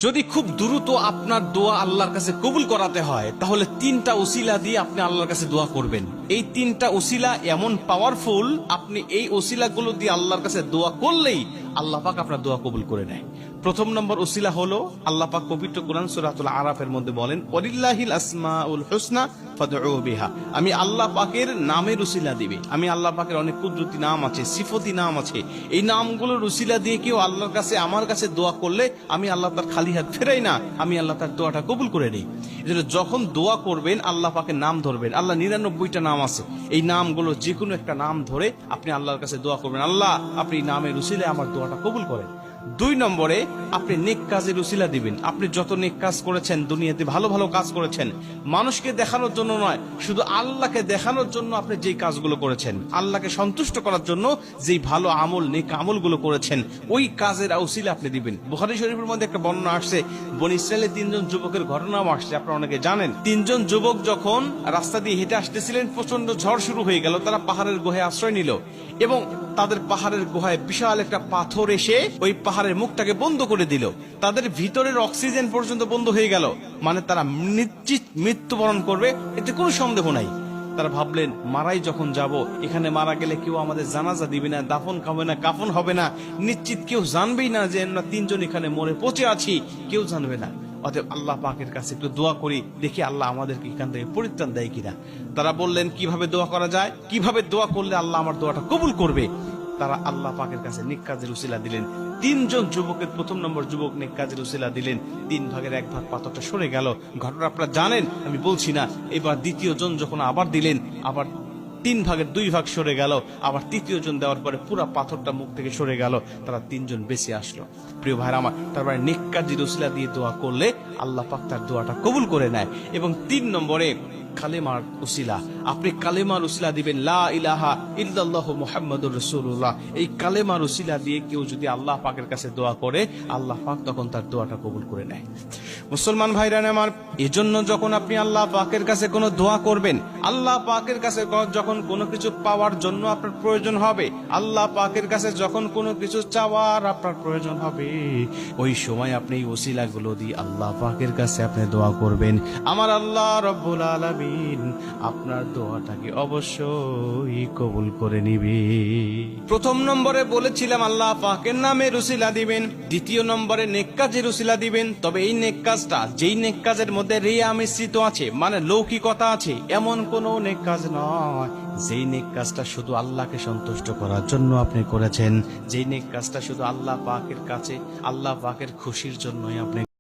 যদি খুব দ্রুত আপনার দোয়া আল্লাহর কাছে কবুল করাতে হয় তাহলে তিনটা উসিলা দিয়ে আপনি আল্লাহর কাছে দোয়া করবেন। এই তিনটা উসিলা এমন পাওয়ারফুল, আপনি এই উসিলাগুলো দিয়ে আল্লাহর কাছে দোয়া করলেই আল্লাহ পাক আপনার দোয়া কবুল করে নেয়। প্রথম নম্বর উসিলা হলো, আল্লাহ পাক পবিত্র কোরআন সূরাতুল আরাফের মধ্যে বলেন, ওয়ালিল্লাহিল আসমাউল হুসনা ফাদউ বিহা। আমি আল্লাহ পাকের নামের উসিলা দিবে। আমি আল্লাহ পাকের অনেক কুদরতি নাম আছে, সিফতি নাম আছে, এই নামগুলোর উসিলা দিয়ে কেউ আল্লাহর কাছে আমার কাছে দোয়া করলে আমি আল্লাহ তার খালি হাত ফেরাই না, আমি আল্লাহ তার দোয়াটা কবুল করে নিই। এজন্য যখন দোয়া করবেন আল্লাহ পাকের নাম ধরবেন। আল্লাহ 99টা নাম আছে, এই নামগুলো যে কোনো একটা নাম ধরে আপনি আল্লাহর কাছে দোয়া করবেন, আল্লাহ আপনি নামের উসিলায় আমার দোয়াটা কবুল করেন। 2 নম্বরে আপনি নেক কাজের উসিলা দিবেন। আপনি যত নেক কাজ করেছেন, দুনিয়াতে ভালো ভালো কাজ করেছেন, মানুষকে দেখানোর জন্য নয়, শুধু আল্লাহকে দেখানোর জন্য আপনি যেই কাজগুলো করেছেন, আল্লাহকে সন্তুষ্ট করার জন্য যেই ভালো আমল, নেক আমলগুলো করেছেন, ওই কাজের উসিলা আপনি দিবেন। বুখারী শরীফের মধ্যে একটা বর্ণনা আসছে, বনী ইসরায়েলের 3 জন যুবকের ঘটনাও আসছে, আপনারা অনেকে জানেন। 3 জন যুবক যখন রাস্তা দিয়ে হেঁটে আসতেছিলেন, প্রচন্ড ঝড় শুরু হয়ে গেল। তারা পাহাড়ের গুহায় আশ্রয় নিল এবং তাদের পাহাড়ের গুহায় বিশাল একটা পাথর এসে ওই পাহাড়ের মুখটাকে বন্ধ করে দিল। তাদের ভিতরের অক্সিজেন পর্যন্ত বন্ধ হয়ে গেল, মানে তারা নিশ্চিত মৃত্যুবরণ করবে, এতে কোনো সন্দেহ নাই। তারা ভাবলেন, মারাই যখন যাব, এখানে মারা গেলে কেউ আমাদের জানাজা দিবে না, দাফন খাবে না, কাফন হবে না, নিশ্চিত কেউ জানবেই না যে আমরা 3 জন এখানে মরে পচে আছি, কেউ জানবে না। অতএব আল্লাহ পাকের কাছে একটু দোয়া করি, দেখি আল্লাহ আমাদেরকে এখান থেকে পরিত্রাণ দেয় কিনা। তারা বললেন, কিভাবে দোয়া করা যায়, কিভাবে দোয়া করলে আল্লাহ আমার দোয়াটা কবুল করবে। তারা আল্লাহ পাকের কাছে নেক কাজের উসিলা দিলেন। 3 জন যুবকের প্রথম নম্বর যুবক নেক কাজের উসিলা দিলেন, 3 ভাগের 1 ভাগ পাথরটা সরে গেল। ঘটনা আপনারা জানেন, আমি বলছি না। এবার দ্বিতীয় জন যখন আবার দিলেন, আবার 3 ভাগের 2 ভাগ সরে গেল। আবার তৃতীয় জন দেওয়ার পরে পুরো পাথরটা মুখ থেকে সরে গেল। তারা 3 জন বেঁচে আসলো। প্রিয় ভাইরা আমার, তারপরে নেক কাজের উসিলা দিয়ে দোয়া করলে আল্লাহ পাক তার দোয়াটা কবুল করে নেয়। এবং 3 নম্বরে কালেমার উসিলা, আপনি কালেমার উসিলা দিবেন, লা ইলাহা ইল্লাল্লাহু মুহাম্মাদুর রাসূলুল্লাহ। এই কালেমার উসিলা দিয়ে কেউ যদি আল্লাহ পাকের কাছে দোয়া করে, আল্লাহ পাক তখন তার দোয়াটা কবুল করে নেয়। মুসলমান ভাইরা আমার, এজন্য যখন আপনি আল্লাহ পাকের কাছে কোনো দোয়া করবেন, আল্লাহ পাকের কাছে যখন কোনো কিছু পাওয়ার জন্য আপনার প্রয়োজন হবে, আল্লাহ পাকের কাছে যখন কোনো কিছু চাওয়ার আপনার প্রয়োজন হবে, ওই সময় আপনি এই ওসিলাগুলো দিয়ে আল্লাহ পাকের কাছে আপনি দোয়া করবেন। আমার আল্লাহ রব্বুল আলামিন আপনার দোয়াটাকে অবশ্যই কবুল করে নিবে। প্রথম নম্বরে বলেছিলাম আল্লাহ পাকের নামে উসিলা দিবেন, দ্বিতীয় নম্বরে নেক কাজের উসিলা দিবেন। তবে এই নেক কাজটা, যেই নেক কাজের মধ্যে রিয়া মিশ্রিত আছে, মানে লৌকিকতা আছে, এমন কোন নেক কাজ নয়। যেই নেক কাজটা শুধু আল্লাহকে সন্তুষ্ট করার জন্য আপনি করেছেন, যেই নেক কাজটা শুধু আল্লাহ পাকের কাছে, আল্লাহ পাকের খুশির জন্যই আপনি